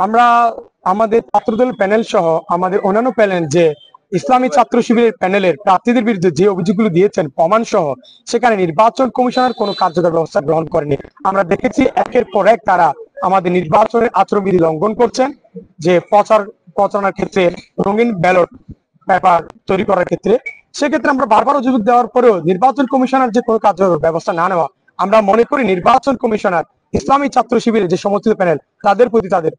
আমরা আমাদের ছাত্রদল প্যানেল সহ আমাদের অন্যান্য প্যানেল যে ইসলামী ছাত্র শিবিরের প্যানেলের প্রার্থীদের বিরুদ্ধে যে অভিযোগগুলো দিয়েছেন প্রমাণ সহ সেখানে নির্বাচন কমিশনার কোনো কার্যকর ব্যবস্থা গ্রহণ করেনি। আমরা দেখেছি একের পর এক তারা আমাদের নির্বাচনের আচরণবিধি লঙ্ঘন করছেন, যে প্রচারণার ক্ষেত্রে রঙিন ব্যালট পেপার তৈরি করার ক্ষেত্রে। সেক্ষেত্রে আমরা বারবার অভিযোগ দেওয়ার পরেও নির্বাচন কমিশনার যে কোনো কার্যকর ব্যবস্থা না নেওয়া, আমরা মনে করি নির্বাচন কমিশনার ইসলামী ছাত্র শিবিরের যে সমর্থিত প্যানেল তাদের প্রতি তাদের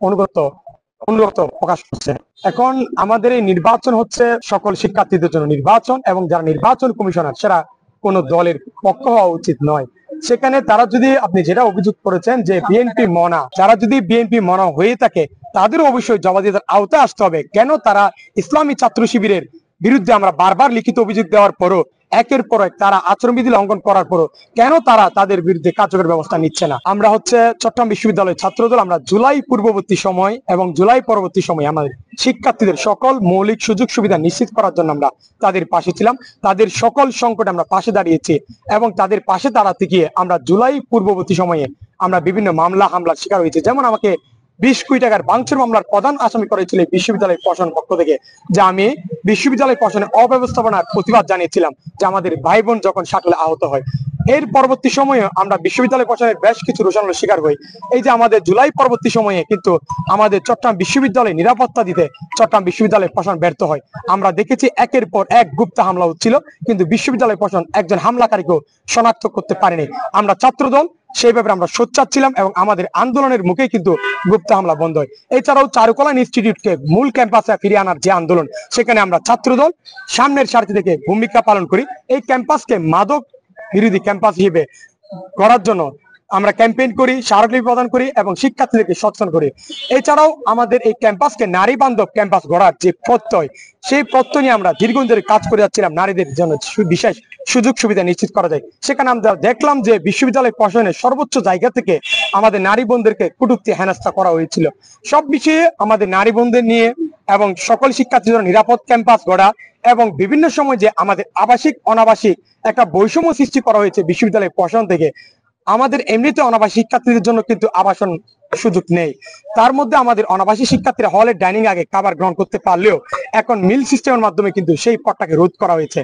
অনুগত প্রকাশ করছে। এখন আমাদের এই নির্বাচন হচ্ছে সকল শিক্ষার্থীদের জন্য নির্বাচন, এবং যারা নির্বাচন কমিশনার সেটা কোন দলের পক্ষ হওয়া উচিত নয়। সেখানে তারা যদি আপনি যেটা অভিযোগ করেছেন যে বিএনপি মনা, যারা যদি বিএনপি মনা হয়ে থাকে তাদেরও অবশ্যই জবাবদিহিতার আওতায় আসতে হবে। কেন তারা ইসলামী ছাত্র শিবিরের বিরুদ্ধে আমরা বারবার লিখিত অভিযোগ দেওয়ার পরও একের পর এক তারা আচরণবিধি লঙ্ঘন করার পরও কেন তারা তাদের বিরুদ্ধে কার্যকর ব্যবস্থা নিচ্ছে না? আমরা হচ্ছে চট্টগ্রাম বিশ্ববিদ্যালয়ের ছাত্রদল, আমরা জুলাই পূর্ববর্তী সময় এবং জুলাই পরবর্তী সময় আমাদের শিক্ষার্থীদের সকল মৌলিক সুযোগ সুবিধা নিশ্চিত করার জন্য আমরা তাদের পাশে ছিলাম, তাদের সকল সংকটে আমরা পাশে দাঁড়িয়েছি, এবং তাদের পাশে দাঁড়াতে গিয়ে আমরা জুলাই পূর্ববর্তী সময়ে আমরা বিভিন্ন মামলা হামলার শিকার হয়েছি। যেমন আমাকে 20 কোটি টাকার ভাঙচুর মামলার প্রধান আসামি করেছিল বিশ্ববিদ্যালয় প্রশাসন পক্ষ থেকে, যে আমি বিশ্ববিদ্যালয় প্রশাসনের অব্যবস্থাপনার প্রতিবাদ জানিয়েছিলাম যে আমাদের ভাই বোন যখন শাটলে আহত হয়। এর পরবর্তী সময়ে আমরা বিশ্ববিদ্যালয় প্রশাসনের বেশ কিছু রোষানলের শিকার হই। এই যে আমাদের জুলাই পরবর্তী সময়ে কিন্তু আমাদের চট্টগ্রাম বিশ্ববিদ্যালয়ে নিরাপত্তা দিতে চট্টগ্রাম বিশ্ববিদ্যালয় প্রশাসন ব্যর্থ হয়। আমরা দেখেছি একের পর এক গুপ্ত হামলা হচ্ছিল, কিন্তু বিশ্ববিদ্যালয় প্রশাসন একজন হামলাকারীকেও শনাক্ত করতে পারেনি। আমরা ছাত্রদল সেই ব্যাপারে আমরা সোচ্চার ছিলাম, এবং আমাদের আন্দোলনের মুখেই কিন্তু গুপ্ত হামলা বন্ধ হয়। এছাড়াও চারুকলা ইনস্টিটিউটকে মূল ক্যাম্পাসে ফিরিয়ে আনার যে আন্দোলন, সেখানে আমরা ছাত্রদল সামনের সারিতে থেকে ভূমিকা পালন করি। এই ক্যাম্পাসকে মাদক বিরোধী ক্যাম্পাস হিসেবে করার জন্য আমরা ক্যাম্পেইন করি, স্মারকলিপি প্রদান করি এবং শিক্ষার্থীদেরকে সচেতন করি। এছাড়াও আমাদের এই ক্যাম্পাসকে নারী বান্ধব ক্যাম্পাস গড়ার যে প্রত্যয়, সেই প্রত্যয় নিয়ে আমরা দীর্ঘদিন ধরে কাজ করে যাচ্ছিলাম, নারীদের জন্য বিশেষ সুযোগ সুবিধা নিশ্চিত করা যায়। সেখানে আমরা দেখলাম যে বিশ্ববিদ্যালয় প্রশাসনের সর্বোচ্চ জায়গা থেকে আমাদের নারী বোনদেরকে কটূক্তি হেনস্থা করা হয়েছিল। সব বিষয়ে আমাদের নারী বোনদের নিয়ে এবং সকল শিক্ষার্থীদের জন্য নিরাপদ ক্যাম্পাস গড়া, এবং বিভিন্ন সময় যে আমাদের আবাসিক অনাবাসিক একটা বৈষম্য সৃষ্টি করা হয়েছে বিশ্ববিদ্যালয় প্রশাসন থেকে। আমাদের এমনিতে অনাবাসী শিক্ষার্থীদের জন্য কিন্তু আবাসন সুযোগ নেই। তার মধ্যে আমাদের অনাবাসী শিক্ষার্থীরা হলের ডাইনিং আগে খাবার গ্রহণ করতে পারলেও এখন মিল সিস্টেমের মাধ্যমে কিন্তু সেই পথটাকে রোধ করা হয়েছে।